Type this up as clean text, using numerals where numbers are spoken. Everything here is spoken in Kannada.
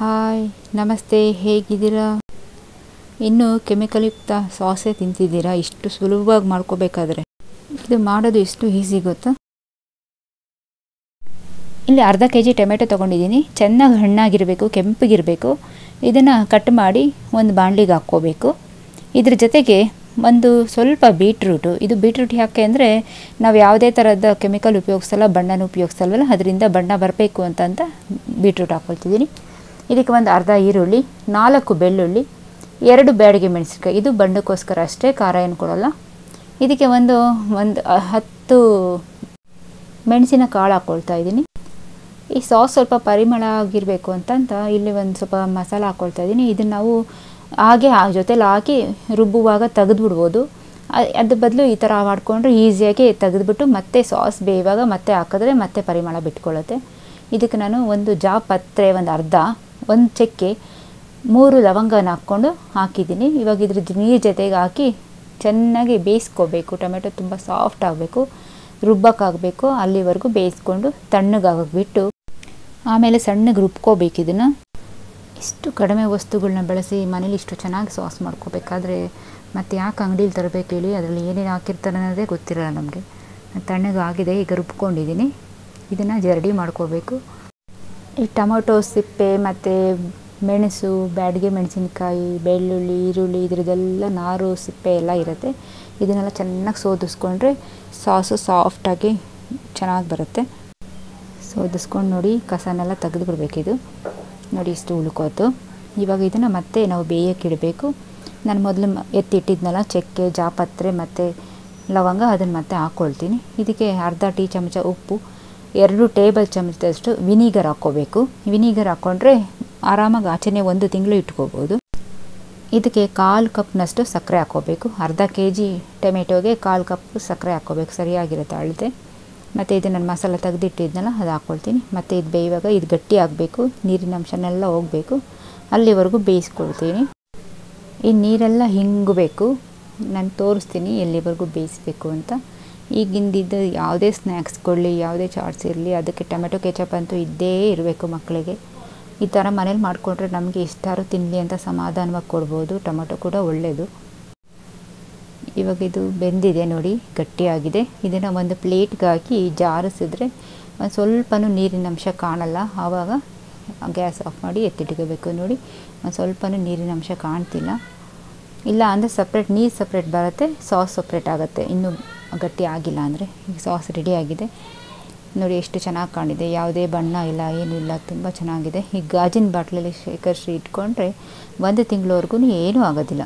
ಹಾಯ್ ನಮಸ್ತೆ, ಹೇಗಿದ್ದೀರಾ? ಇನ್ನೂ ಕೆಮಿಕಲ್ ಯುಕ್ತ ಸಾಸೇ ತಿಂತಿದ್ದೀರಾ? ಇಷ್ಟು ಸುಲಭವಾಗಿ ಮಾಡ್ಕೋಬೇಕಾದ್ರೆ ಇದು ಮಾಡೋದು ಎಷ್ಟು ಈಸಿ ಗೊತ್ತಾ? ಇಲ್ಲಿ ಅರ್ಧ ಕೆಜಿ ಟೊಮೆಟೊ ತೊಗೊಂಡಿದ್ದೀನಿ. ಚೆನ್ನಾಗಿ ಹಣ್ಣಾಗಿರಬೇಕು, ಕೆಂಪಗಿರಬೇಕು. ಇದನ್ನು ಕಟ್ ಮಾಡಿ ಒಂದು ಬಾಣಲಿಗೆ ಹಾಕ್ಕೋಬೇಕು. ಇದ್ರ ಜೊತೆಗೆ ಒಂದು ಸ್ವಲ್ಪ ಬೀಟ್ರೂಟು. ಇದು ಬೀಟ್ರೂಟ್ ಯಾಕೆ ಅಂದರೆ ನಾವು ಯಾವುದೇ ಥರದ ಕೆಮಿಕಲ್ ಉಪಯೋಗಿಸಲ್ಲ, ಬಣ್ಣನೂ ಉಪಯೋಗಿಸಲ್ವಲ್ಲ, ಅದರಿಂದ ಬಣ್ಣ ಬರಬೇಕು ಅಂತ ಬೀಟ್ರೂಟ್ ಹಾಕ್ಕೊಳ್ತಿದ್ದೀನಿ. ಇದಕ್ಕೆ ಒಂದು ಅರ್ಧ ಈರುಳ್ಳಿ, 4 ಬೆಳ್ಳುಳ್ಳಿ, 2 ಬ್ಯಾಡಗಿ ಮೆಣಸಿನ್ಕಾಯಿ. ಇದು ಬಣ್ಣಕ್ಕೋಸ್ಕರ ಅಷ್ಟೇ, ಖಾರ ಏನು ಕೊಡೋಲ್ಲ. ಇದಕ್ಕೆ ಒಂದು 10 ಮೆಣಸಿನ ಕಾಳು ಹಾಕ್ಕೊಳ್ತಾ ಇದ್ದೀನಿ. ಈ ಸಾಸ್ ಸ್ವಲ್ಪ ಪರಿಮಳ ಆಗಿರಬೇಕು ಅಂತ ಇಲ್ಲಿ ಒಂದು ಸ್ವಲ್ಪ ಮಸಾಲ ಹಾಕ್ಕೊಳ್ತಾ ಇದ್ದೀನಿ. ಇದನ್ನು ನಾವು ಹಾಗೆ ಜೊತೆಲಿ ಹಾಕಿ ರುಬ್ಬುವಾಗ ತೆಗೆದುಬಿಡ್ಬೋದು. ಅದ್ರ ಬದಲು ಈ ಥರ ಮಾಡಿಕೊಂಡ್ರೆ ಈಸಿಯಾಗಿ ತೆಗೆದುಬಿಟ್ಟು ಮತ್ತೆ ಸಾಸ್ ಬೇಯುವಾಗ ಮತ್ತೆ ಹಾಕಿದ್ರೆ ಮತ್ತೆ ಪರಿಮಳ ಬಿಟ್ಕೊಳ್ಳುತ್ತೆ. ಇದಕ್ಕೆ ನಾನು ಒಂದು ಜಾಪತ್ರೆ, ಒಂದು ಚಕ್ಕೆ, 3 ಲವಂಗನ ಹಾಕ್ಕೊಂಡು ಹಾಕಿದ್ದೀನಿ. ಇವಾಗ ಇದ್ರ ನೀರು ಜೊತೆಗೆ ಹಾಕಿ ಚೆನ್ನಾಗಿ ಬೇಯಿಸ್ಕೋಬೇಕು. ಟೊಮೆಟೊ ತುಂಬ ಸಾಫ್ಟ್ ಆಗಬೇಕು, ರುಬ್ಬಕ್ಕಾಗಬೇಕು. ಅಲ್ಲಿವರೆಗೂ ಬೇಯಿಸ್ಕೊಂಡು ತಣ್ಣಗಾಗಕ್ಕೆ ಬಿಟ್ಟು ಆಮೇಲೆ ಸಣ್ಣಗೆ ರುಬ್ಕೋಬೇಕು. ಇದನ್ನು ಇಷ್ಟು ಕಡಿಮೆ ವಸ್ತುಗಳನ್ನ ಬಳಸಿ ಮನೇಲಿ ಇಷ್ಟು ಚೆನ್ನಾಗಿ ಸಾಸ್ ಮಾಡ್ಕೋಬೇಕಾದ್ರೆ ಮತ್ತು ಯಾಕೆ ಅಂಗಡೀಲಿ ತರಬೇಕು ಹೇಳಿ? ಅದರಲ್ಲಿ ಏನೇನು ಹಾಕಿರ್ತಾರೆ ಅನ್ನೋದೇ ಗೊತ್ತಿರಲ್ಲ ನಮಗೆ. ತಣ್ಣಗಾಗಿದೆ, ಈಗ ರುಬ್ಕೊಂಡಿದ್ದೀನಿ. ಇದನ್ನು ಜರಡಿ ಮಾಡ್ಕೋಬೇಕು. ಈ ಟೊಮೊಟೊ ಸಿಪ್ಪೆ ಮತ್ತು ಮೆಣಸು, ಬ್ಯಾಡಗಿ ಮೆಣಸಿನ್ಕಾಯಿ, ಬೆಳ್ಳುಳ್ಳಿ, ಈರುಳ್ಳಿ ಇದ್ರದ್ದೆಲ್ಲ ನಾರು ಸಿಪ್ಪೆ ಎಲ್ಲ ಇರುತ್ತೆ. ಇದನ್ನೆಲ್ಲ ಚೆನ್ನಾಗಿ ಸೋದಿಸ್ಕೊಂಡ್ರೆ ಸಾಸು ಸಾಫ್ಟಾಗಿ ಚೆನ್ನಾಗಿ ಬರುತ್ತೆ. ಸೋದಿಸ್ಕೊಂಡು ನೋಡಿ, ಕಸನೆಲ್ಲ ತೆಗೆದು ಬಿಡಬೇಕಿದು. ನೋಡಿ ಇಷ್ಟು ಉಳ್ಕೋತು. ಇವಾಗ ಇದನ್ನು ಮತ್ತೆ ನಾವು ಬೇಯಕ್ಕೆ ಇಡಬೇಕು. ನಾನು ಮೊದಲು ಎತ್ತಿಟ್ಟಿದ್ನಲ್ಲ ಚಕ್ಕೆ, ಜಾಪತ್ರೆ ಮತ್ತು ಲವಂಗ, ಅದನ್ನು ಮತ್ತೆ ಹಾಕ್ಕೊಳ್ತೀನಿ. ಇದಕ್ಕೆ ಅರ್ಧ ಟೀ ಚಮಚ ಉಪ್ಪು, 2 ಟೇಬಲ್ ಚಮಚದಷ್ಟು ವಿನಿಗರ್ ಹಾಕ್ಕೋಬೇಕು. ವಿನಿಗರ್ ಹಾಕ್ಕೊಂಡ್ರೆ ಆರಾಮಾಗಿ ಆಚೆನೇ 1 ತಿಂಗಳು ಇಟ್ಕೋಬೋದು. ಇದಕ್ಕೆ 1/4 ಕಪ್ನಷ್ಟು ಸಕ್ಕರೆ ಹಾಕ್ಕೋಬೇಕು. ಅರ್ಧ ಕೆಜಿ ಟೊಮೆಟೊಗೆ 1/4 ಕಪ್ ಸಕ್ಕರೆ ಹಾಕ್ಕೋಬೇಕು, ಸರಿಯಾಗಿರುತ್ತೆ ಅಳತೆ. ಮತ್ತು ಇದು ನಾನು ಮಸಾಲೆ ತೆಗೆದಿಟ್ಟಿದ್ನಲ್ಲ ಅದು ಹಾಕ್ಕೊಳ್ತೀನಿ. ಮತ್ತು ಇದು ಬೇಯುವಾಗ ಇದು ಗಟ್ಟಿ ಆಗಬೇಕು, ನೀರಿನ ಅಂಶನೆಲ್ಲ ಹೋಗಬೇಕು, ಅಲ್ಲಿವರೆಗೂ ಬೇಯಿಸ್ಕೊಳ್ತೀನಿ. ಈ ನೀರೆಲ್ಲ ಹಿಂಗಬೇಕು. ನಾನು ತೋರಿಸ್ತೀನಿ ಎಲ್ಲಿವರೆಗೂ ಬೇಯಿಸಬೇಕು ಅಂತ. ಈಗಿಂದಿದ್ದು ಯಾವುದೇ ಸ್ನ್ಯಾಕ್ಸ್ಕೊಳ್ಳಿ, ಯಾವುದೇ ಚಾಟ್ಸ್ ಇರಲಿ, ಅದಕ್ಕೆ ಟೊಮೆಟೊ ಕೆಚಪ್ ಅಂತೂ ಇದ್ದೇ ಇರಬೇಕು ಮಕ್ಕಳಿಗೆ. ಈ ಥರ ಮನೇಲಿ ಮಾಡಿಕೊಂಡ್ರೆ ನಮಗೆ ಎಷ್ಟಾರು ತಿನ್ನಲಿ ಅಂತ ಸಮಾಧಾನವಾಗಿ ಕೊಡ್ಬೋದು. ಟೊಮೆಟೊ ಕೂಡ ಒಳ್ಳೆಯದು. ಇವಾಗ ಇದು ಬೆಂದಿದೆ ನೋಡಿ, ಗಟ್ಟಿಯಾಗಿದೆ. ಇದನ್ನು ಒಂದು ಪ್ಲೇಟ್ಗೆ ಹಾಕಿ ಜಾರಿಸಿದ್ರೆ ಒಂದು ಸ್ವಲ್ಪನೂ ನೀರಿನ ಅಂಶ ಕಾಣಲ್ಲ. ಆವಾಗ ಗ್ಯಾಸ್ ಆಫ್ ಮಾಡಿ ಎತ್ತಿಟ್ಕೋಬೇಕು. ನೋಡಿ, ಒಂದು ಸ್ವಲ್ಪನೂ ನೀರಿನ ಅಂಶ ಕಾಣ್ತಿಲ್ಲ. ಇಲ್ಲ ಅಂದರೆ ನೀರು ಸಪ್ರೇಟ್ ಬರುತ್ತೆ, ಸಾಸ್ ಸಪ್ರೇಟ್ ಆಗುತ್ತೆ. ಇನ್ನೂ ಗಟ್ಟಿ ಆಗಿಲ್ಲ ಅಂದರೆ. ಈಗ ಸಾಸ್ ರೆಡಿಯಾಗಿದೆ ನೋಡಿ, ಎಷ್ಟು ಚೆನ್ನಾಗಿ ಕಾಣಿದೆ. ಯಾವುದೇ ಬಣ್ಣ ಇಲ್ಲ, ಏನೂ ಇಲ್ಲ, ತುಂಬ ಚೆನ್ನಾಗಿದೆ. ಈ ಗಾಜಿನ ಬಾಟ್ಲಲ್ಲಿ ಶೇಖರಿಸಿ ಇಟ್ಕೊಂಡ್ರೆ 1 ತಿಂಗಳವರೆಗೂ ಏನೂ ಆಗೋದಿಲ್ಲ.